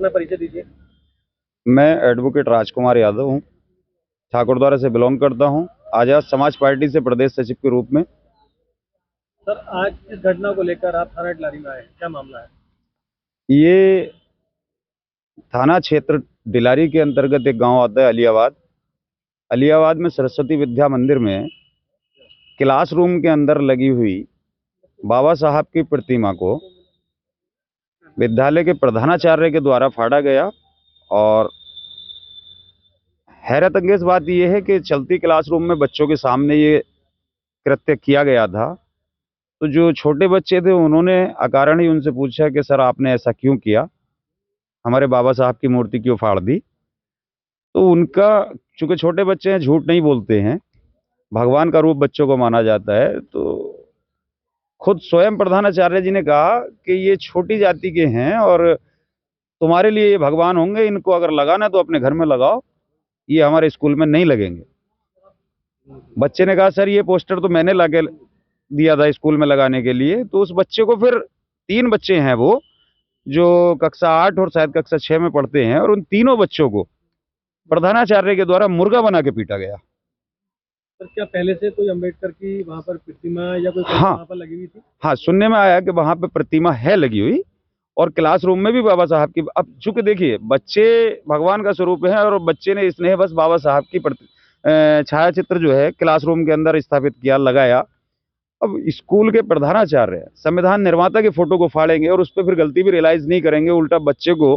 अपना परिचय दीजिए। मैं एडवोकेट राजकुमार यादव हूँ। ठाकुरद्वारा से बिलोंग करता हूँ। आजाद समाज पार्टी से प्रदेश सचिव के रूप में। सर, आज इस घटना को लेकर आप थाना डिलारी में आए, क्या मामला है? ये थाना क्षेत्र डिलारी के अंतर्गत एक गांव आता है अलियाबाद। अलियाबाद में सरस्वती विद्या मंदिर में क्लासरूम के अंदर लगी हुई बाबा साहब की प्रतिमा को विद्यालय के प्रधानाचार्य के द्वारा फाड़ा गया। और हैरत अंगेज बात यह है कि चलती क्लासरूम में बच्चों के सामने ये कृत्य किया गया था। तो जो छोटे बच्चे थे उन्होंने अकारण ही उनसे पूछा कि सर आपने ऐसा क्यों किया, हमारे बाबा साहब की मूर्ति क्यों फाड़ दी। तो उनका, चूंकि छोटे बच्चे हैं झूठ नहीं बोलते हैं, भगवान का रूप बच्चों को माना जाता है, तो खुद स्वयं प्रधानाचार्य जी ने कहा कि ये छोटी जाति के हैं और तुम्हारे लिए ये भगवान होंगे, इनको अगर लगाना तो अपने घर में लगाओ, ये हमारे स्कूल में नहीं लगेंगे। बच्चे ने कहा सर ये पोस्टर तो मैंने लगा दिया था स्कूल में लगाने के लिए। तो उस बच्चे को फिर, 3 बच्चे हैं वो जो कक्षा 8 और शायद कक्षा 6 में पढ़ते हैं, और उन तीनों बच्चों को प्रधानाचार्य के द्वारा मुर्गा बना के पीटा गया। सर, क्या पहले से कोई अम्बेडकर की वहाँ पर प्रतिमा या कोई हाँ, वहाँ पर लगी हुई थी? हाँ, सुनने में आया कि वहां पे प्रतिमा है लगी हुई, और क्लासरूम में भी बाबा साहब की। अब चूंकि देखिए बच्चे भगवान का स्वरूप है, और बच्चे ने स्नेह बस बाबा साहब की छाया चित्र जो है क्लासरूम के अंदर स्थापित किया, लगाया। अब स्कूल के प्रधानाचार्य संविधान निर्माता के फोटो को फाड़ेंगे और उस पर फिर गलती भी रियलाइज नहीं करेंगे, उल्टा बच्चे को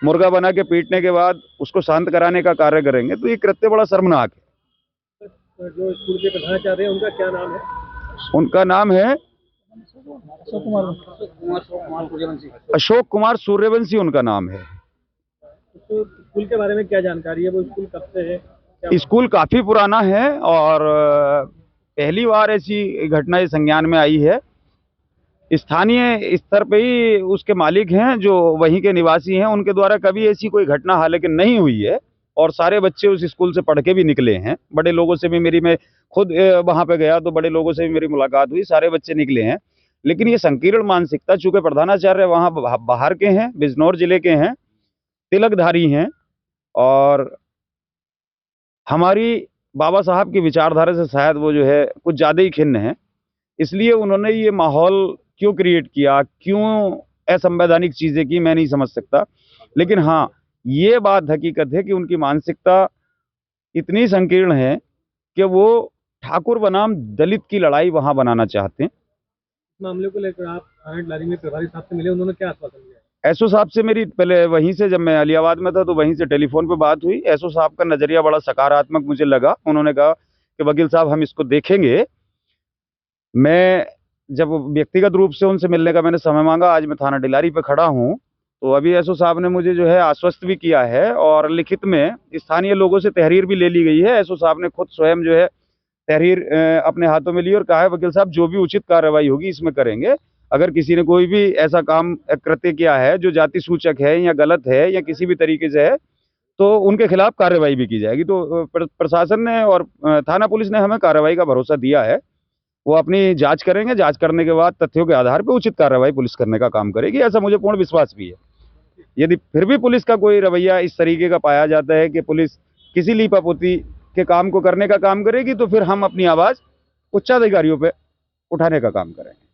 मुर्गा बना के पीटने के बाद उसको शांत कराने का कार्य करेंगे, तो ये कृत्य बड़ा शर्मनाक है। जो स्कूल के प्रधानाचार्य हैं उनका क्या नाम है? उनका नाम है अशोक कुमार सूर्यवंशी, उनका नाम है। तो स्कूल के बारे में क्या जानकारी है? वो स्कूल कब से है? स्कूल काफी पुराना है और पहली बार ऐसी घटना इस संज्ञान में आई है। स्थानीय स्तर पे ही उसके मालिक हैं जो वहीं के निवासी हैं, उनके द्वारा कभी ऐसी कोई घटना हालांकि नहीं हुई है। और सारे बच्चे उस स्कूल से पढ़ के भी निकले हैं। बड़े लोगों से भी मैं खुद वहां पे गया तो बड़े लोगों से भी मेरी मुलाकात हुई, सारे बच्चे निकले हैं। लेकिन ये संकीर्ण मानसिकता, चूंकि प्रधानाचार्य वहां बाहर के हैं, बिजनौर जिले के हैं, तिलकधारी हैं, और हमारी बाबा साहब की विचारधारा से शायद वो जो है कुछ ज्यादा ही खिन्न है। इसलिए उन्होंने ये माहौल क्यों क्रिएट किया, क्यों असंवैधानिक चीजें की, मैं नहीं समझ सकता। लेकिन हाँ, ये बात हकीकत है कि उनकी मानसिकता इतनी संकीर्ण है कि वो ठाकुर बनाम दलित की लड़ाई वहां बनाना चाहते हैं। इस मामले को लेकर आप थाना डिलारी में प्रभारी साहब से मिले, उन्होंने क्या आश्वासन दिया? एसओ साहब से मेरी पहले वहीं से, जब मैं अलियाबाद में था तो वहीं से टेलीफोन पे बात हुई। एसओ साहब का नजरिया बड़ा सकारात्मक मुझे लगा। उन्होंने कहा कि वकील साहब हम इसको देखेंगे। मैं जब व्यक्तिगत रूप से उनसे मिलने का मैंने समय मांगा, आज मैं थाना डिलारी पे खड़ा हूं, तो अभी एसओ साहब ने मुझे जो है आश्वस्त भी किया है, और लिखित में स्थानीय लोगों से तहरीर भी ले ली गई है। एसओ साहब ने खुद स्वयं जो है तहरीर अपने हाथों में ली और कहा है वकील साहब जो भी उचित कार्रवाई होगी इसमें करेंगे। अगर किसी ने कोई भी ऐसा काम कृत्य किया है जो जाति सूचक है या गलत है या किसी भी तरीके से है, तो उनके खिलाफ कार्रवाई भी की जाएगी। तो प्रशासन ने और थाना पुलिस ने हमें कार्रवाई का भरोसा दिया है। वो अपनी जांच करेंगे, जांच करने के बाद तथ्यों के आधार पर उचित कार्रवाई पुलिस करने का काम करेगी, ऐसा मुझे पूर्ण विश्वास भी है। यदि फिर भी पुलिस का कोई रवैया इस तरीके का पाया जाता है कि पुलिस किसी लीपापोती के काम को करने का काम करेगी, तो फिर हम अपनी आवाज उच्चाधिकारियों पे उठाने का काम करेंगे।